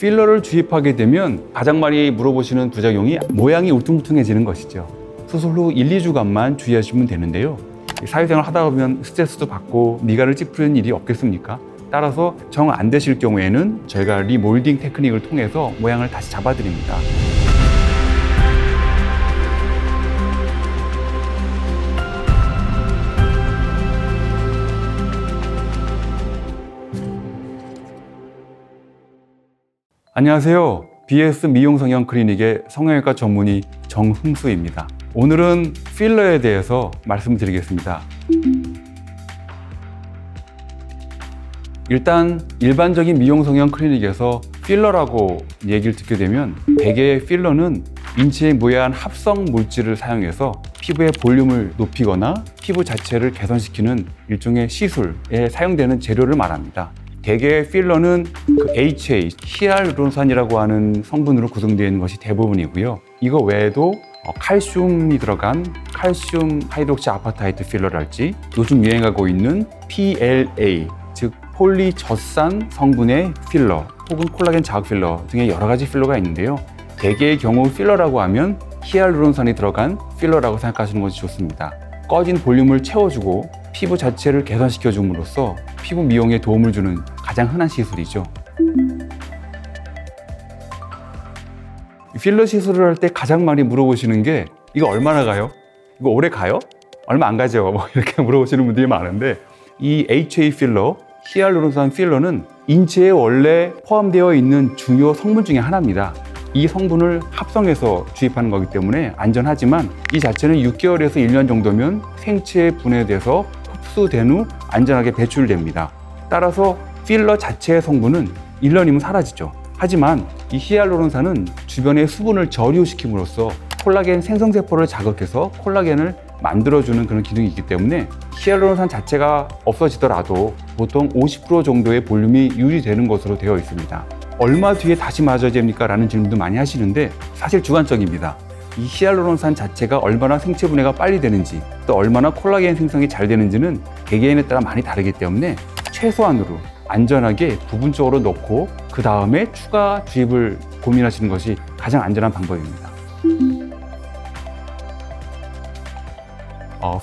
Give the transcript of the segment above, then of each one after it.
필러를 주입하게 되면 가장 많이 물어보시는 부작용이 모양이 울퉁불퉁해지는 것이죠. 수술 후 1, 2주간만 주의하시면 되는데요. 사회생활 하다 보면 스트레스도 받고 미간을 찌푸리는 일이 없겠습니까? 따라서 정 안 되실 경우에는 저희가 리몰딩 테크닉을 통해서 모양을 다시 잡아드립니다. 안녕하세요. BS 미용성형 클리닉의 성형외과 전문의 정흥수입니다. 오늘은 필러에 대해서 말씀드리겠습니다. 일단 일반적인 미용성형 클리닉에서 필러라고 얘기를 듣게 되면 대개의 필러는 인체에 무해한 합성 물질을 사용해서 피부의 볼륨을 높이거나 피부 자체를 개선시키는 일종의 시술에 사용되는 재료를 말합니다. 대개의 필러는 HA, 히알루론산이라고 하는 성분으로 구성되어 있는 것이 대부분이고요. 이거 외에도 칼슘이 들어간 칼슘 하이드록시 아파타이트 필러랄지 요즘 유행하고 있는 PLA, 즉 폴리젖산 성분의 필러 혹은 콜라겐 자극 필러 등의 여러 가지 필러가 있는데요. 대개의 경우 필러라고 하면 히알루론산이 들어간 필러라고 생각하시는 것이 좋습니다. 꺼진 볼륨을 채워주고 피부 자체를 개선시켜 줌으로써 피부 미용에 도움을 주는 가장 흔한 시술이죠. 필러 시술을 할 때 가장 많이 물어보시는 게 이거 얼마나 가요? 이거 오래 가요? 얼마 안 가죠? 이렇게 물어보시는 분들이 많은데 이 HA 필러, 히알루론산 필러는 인체에 원래 포함되어 있는 중요 성분 중에 하나입니다. 이 성분을 합성해서 주입하는 거기 때문에 안전하지만 이 자체는 6개월에서 1년 정도면 생체에 분해돼서 흡수된 후 안전하게 배출됩니다. 따라서 필러 자체의 성분은 1년이면 사라지죠. 하지만 이 히알루론산은 주변의 수분을 저류시킴으로써 콜라겐 생성세포를 자극해서 콜라겐을 만들어주는 그런 기능이 있기 때문에 히알루론산 자체가 없어지더라도 보통 50% 정도의 볼륨이 유지되는 것으로 되어 있습니다. 얼마 뒤에 다시 맞아야 됩니까? 라는 질문도 많이 하시는데 사실 주관적입니다. 이 히알루론산 자체가 얼마나 생체 분해가 빨리 되는지 또 얼마나 콜라겐 생성이 잘 되는지는 개개인에 따라 많이 다르기 때문에 최소한으로 안전하게 부분적으로 넣고 그 다음에 추가 주입을 고민하시는 것이 가장 안전한 방법입니다.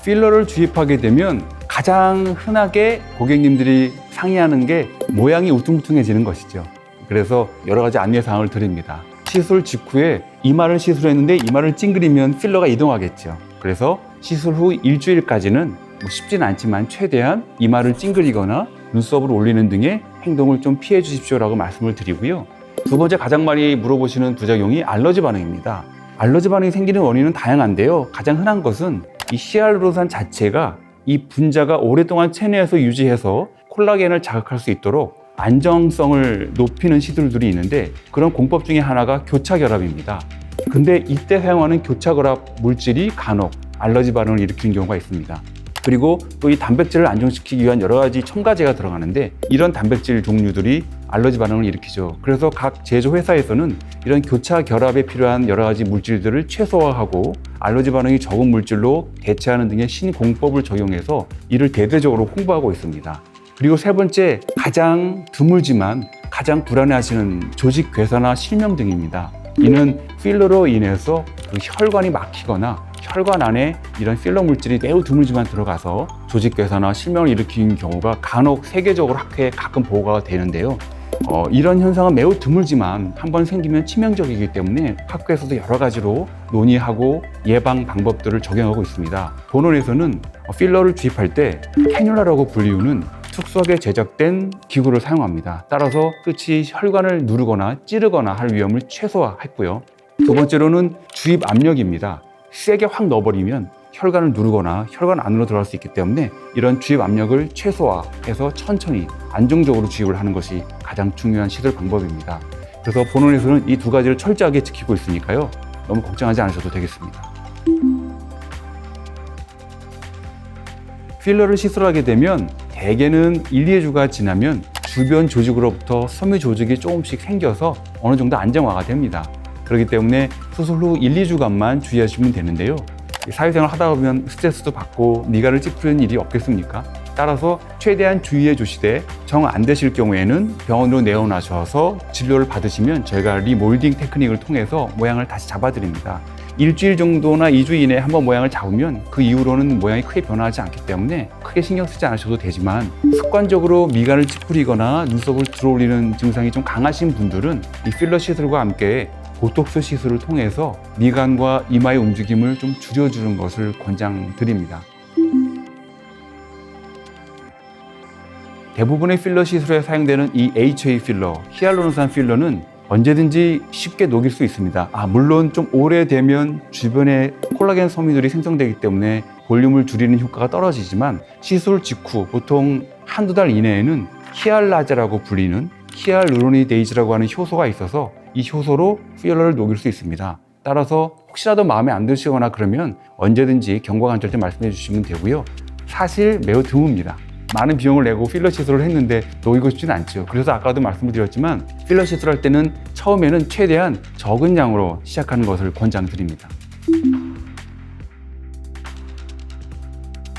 필러를 주입하게 되면 가장 흔하게 고객님들이 상의하는 게 모양이 울퉁불퉁해지는 것이죠. 그래서 여러 가지 안내사항을 드립니다. 시술 직후에 이마를 시술했는데 이마를 찡그리면 필러가 이동하겠죠. 그래서 시술 후 일주일까지는 쉽지는 않지만 최대한 이마를 찡그리거나 눈썹을 올리는 등의 행동을 좀 피해 주십시오라고 말씀을 드리고요. 두 번째 가장 많이 물어보시는 부작용이 알러지 반응입니다. 알러지 반응이 생기는 원인은 다양한데요. 가장 흔한 것은 이 히알루론산 자체가 이 분자가 오랫동안 체내에서 유지해서 콜라겐을 자극할 수 있도록 안정성을 높이는 시술들이 있는데 그런 공법 중에 하나가 교차결합입니다. 근데 이때 사용하는 교차결합 물질이 간혹 알러지 반응을 일으키는 경우가 있습니다. 그리고 또 이 단백질을 안정시키기 위한 여러 가지 첨가제가 들어가는데 이런 단백질 종류들이 알러지 반응을 일으키죠. 그래서 각 제조회사에서는 이런 교차 결합에 필요한 여러 가지 물질들을 최소화하고 알러지 반응이 적은 물질로 대체하는 등의 신공법을 적용해서 이를 대대적으로 홍보하고 있습니다. 그리고 세 번째, 가장 드물지만 가장 불안해하시는 조직 괴사나 실명 등입니다. 이는 필러로 인해서 혈관이 막히거나 혈관 안에 이런 필러 물질이 매우 드물지만 들어가서 조직 괴사나 실명을 일으키는 경우가 간혹 세계적으로 학회에 가끔 보고가 되는데요. 이런 현상은 매우 드물지만 한번 생기면 치명적이기 때문에 학회에서도 여러 가지로 논의하고 예방 방법들을 적용하고 있습니다. 본원에서는 필러를 주입할 때 캐뉼라라고 불리우는 특수하게 제작된 기구를 사용합니다. 따라서 끝이 혈관을 누르거나 찌르거나 할 위험을 최소화했고요. 두 번째로는 주입 압력입니다. 세게 확 넣어버리면 혈관을 누르거나 혈관 안으로 들어갈 수 있기 때문에 이런 주입 압력을 최소화해서 천천히 안정적으로 주입을 하는 것이 가장 중요한 시술 방법입니다. 그래서 본원에서는 이 두 가지를 철저하게 지키고 있으니까요. 너무 걱정하지 않으셔도 되겠습니다. 필러를 시술하게 되면 대개는 1, 2주가 지나면 주변 조직으로부터 섬유 조직이 조금씩 생겨서 어느 정도 안정화가 됩니다. 그렇기 때문에 수술 후 1, 2주간만 주의하시면 되는데요. 사회생활 하다 보면 스트레스도 받고 미간을 찌푸리는 일이 없겠습니까? 따라서 최대한 주의해 주시되 정 안 되실 경우에는 병원으로 내원하셔서 진료를 받으시면 저희가 리몰딩 테크닉을 통해서 모양을 다시 잡아드립니다. 일주일 정도나 2주 이내에 한번 모양을 잡으면 그 이후로는 모양이 크게 변화하지 않기 때문에 크게 신경 쓰지 않으셔도 되지만, 습관적으로 미간을 찌푸리거나 눈썹을 들어올리는 증상이 좀 강하신 분들은 이 필러 시술과 함께 보톡스 시술을 통해서 미간과 이마의 움직임을 좀 줄여주는 것을 권장드립니다. 대부분의 필러 시술에 사용되는 이 HA 필러, 히알루론산 필러는 언제든지 쉽게 녹일 수 있습니다. 물론 좀 오래되면 주변에 콜라겐 섬유들이 생성되기 때문에 볼륨을 줄이는 효과가 떨어지지만, 시술 직후 보통 한두 달 이내에는 히알라제라고 불리는 히알루로니데이즈라고 하는 효소가 있어서 이 효소로 필러를 녹일 수 있습니다. 따라서 혹시라도 마음에 안 드시거나 그러면 언제든지 경과관찰 때 말씀해 주시면 되고요. 사실 매우 드뭅니다. 많은 비용을 내고 필러 시술을 했는데 녹이고 싶지는 않죠. 그래서 아까도 말씀을 드렸지만 필러 시술할 때는 처음에는 최대한 적은 양으로 시작하는 것을 권장드립니다.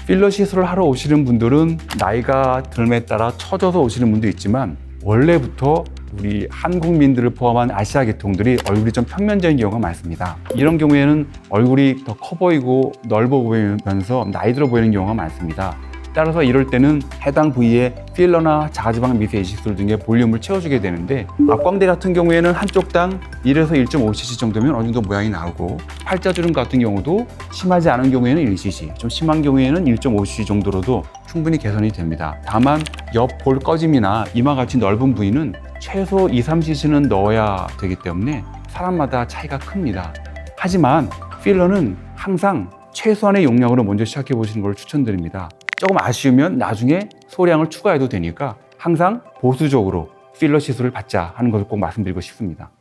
필러 시술을 하러 오시는 분들은 나이가 듦에 따라 처져서 오시는 분도 있지만, 원래부터 우리 한국민들을 포함한 아시아 계통들이 얼굴이 좀 평면적인 경우가 많습니다. 이런 경우에는 얼굴이 더 커 보이고 넓어 보이면서 나이 들어 보이는 경우가 많습니다. 따라서 이럴 때는 해당 부위에 필러나 자가지방 미세 이식술 등의 볼륨을 채워주게 되는데, 앞광대 같은 경우에는 한쪽당 1에서 1.5cc 정도면 어느 정도 모양이 나오고, 팔자주름 같은 경우도 심하지 않은 경우에는 1cc, 좀 심한 경우에는 1.5cc 정도로도 충분히 개선이 됩니다. 다만 옆 볼 꺼짐이나 이마같이 넓은 부위는 최소 2-3cc는 넣어야 되기 때문에 사람마다 차이가 큽니다. 하지만 필러는 항상 최소한의 용량으로 먼저 시작해 보시는 걸 추천드립니다. 조금 아쉬우면 나중에 소량을 추가해도 되니까 항상 보수적으로 필러 시술을 받자 하는 것을 꼭 말씀드리고 싶습니다.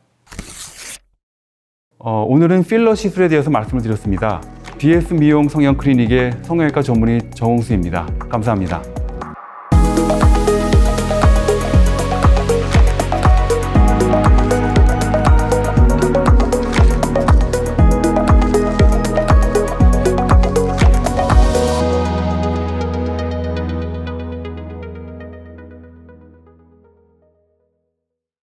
오늘은 필러 시술에 대해서 말씀을 드렸습니다. BS 미용 성형 클리닉의 성형외과 전문의 정홍수입니다. 감사합니다.